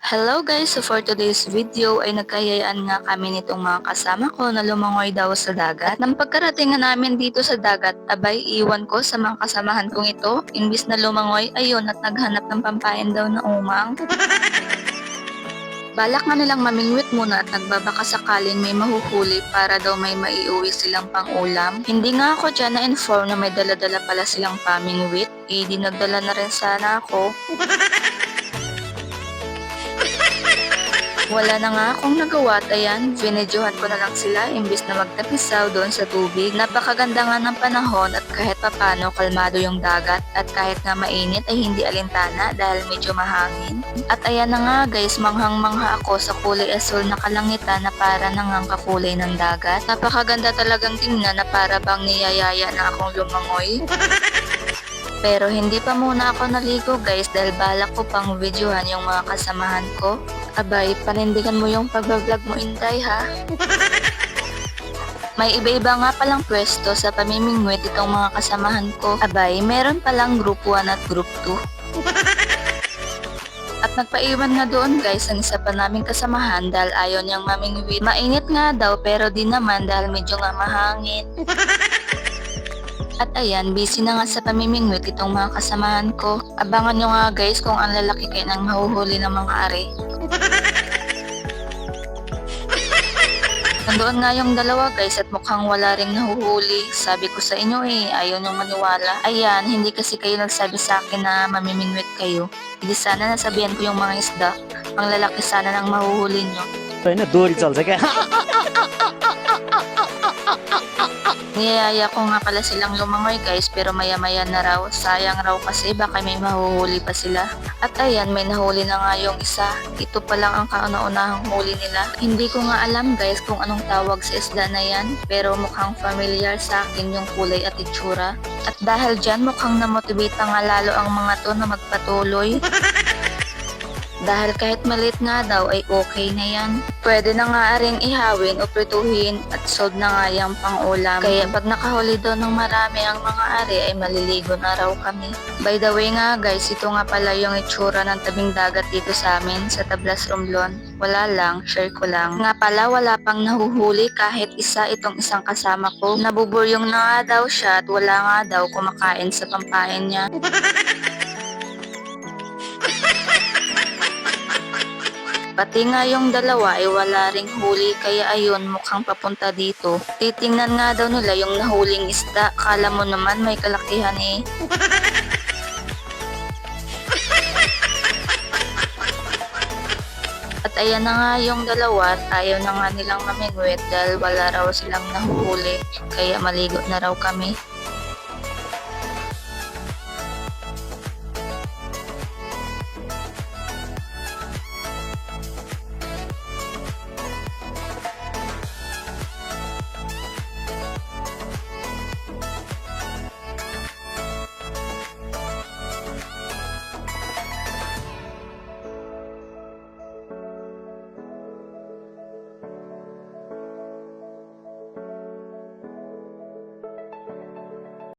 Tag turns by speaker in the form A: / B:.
A: Hello guys! So for today's video ay nagkayayaan nga kami nitong mga kasama ko na lumangoy daw sa dagat. At nang pagkarating nga namin dito sa dagat, abay iwan ko sa mga kasamahan kong ito. Imbis na lumangoy, ayun at naghanap ng pampain daw na umang. Balak nga nilang mamingwit muna at nagbabaka sakaling may mahuhuli para daw may maiuwi silang pang-ulam. Hindi nga ako dyan na-inform na may dala-dala pala silang pamingwit. Di nagdala na rin sana ako. Wala na nga akong nagawa at ayan, vinedyohan ko na lang sila imbis na magtapisaw doon sa tubig. Napakaganda nga ng panahon at kahit papano kalmado yung dagat at kahit nga mainit ay hindi alintana dahil medyo mahangin. At ayan na nga guys, manghang-mangha ako sa kulay asul na kalangitan na para nangang kakulay ng dagat. Napakaganda talagang tingnan na para bang niyayaya na akong lumangoy. Pero hindi pa muna ako naligo guys dahil balak ko pang videohan yung mga kasamahan ko. Abay, panindigan mo yung pag-vlog mo Inday ha. May iba-iba nga palang pwesto sa pamimingwit itong mga kasamahan ko. Abay, meron palang group 1 at group 2. At nagpaiwan nga doon guys ang isa pa naming kasamahan dahil ayaw niyang mamingwit. Mainit nga daw pero di naman dahil medyo nga mahangin. At ayan, busy na nga sa pamimingwit itong mga kasamahan ko. Abangan nyo nga guys kung ang lalaki kayo ng mahuhuli ng mga are. Nandoon nga yung dalawa guys at mukhang wala ring nahuhuli. Sabi ko sa inyo ayaw nyong maniwala. Ayan, hindi kasi kayo nagsabi sa akin na mamimingwit kayo. Hindi sana nasabihan ko yung mga isda. Ang lalaki sana ng mahuhuli nyo. Niyayaya ko nga pala silang lumangoy guys pero maya-maya na raw. Sayang raw kasi baka may mahuhuli pa sila. At ayan, may nahuli na nga yung isa. Ito pa lang ang kauna-unahang huli nila. Hindi ko nga alam guys kung anong tawag sa isda na yan. Pero mukhang familiar sa akin yung kulay at itsura. At dahil dyan mukhang namotivate nga lalo ang mga to na magpatuloy. Dahil kahit maliit nga daw ay okay na yan. Pwede na nga ring ihawin o prituhin at sold na nga yung pang-ulam. Kaya pag nakahuli daw ng marami ang mga ari ay maliligo na raw kami. By the way nga guys, ito nga pala yung itsura ng tabing dagat dito sa amin sa Tablas Romblon. Wala lang, share ko lang. Nga pala wala pang nahuhuli kahit isa itong isang kasama ko. Nabuburyong na nga daw siya at wala nga daw kumakain sa pampain niya. Pati nga yung dalawa ay wala ring huli kaya ayun mukhang papunta dito. Titingnan nga daw nila yung nahuling isda. Kala mo naman may kalakihan At ayan na nga yung dalawa at ayaw na nga nilang mamingwit dahil wala raw silang nahuhuli. Kaya maligo na raw kami.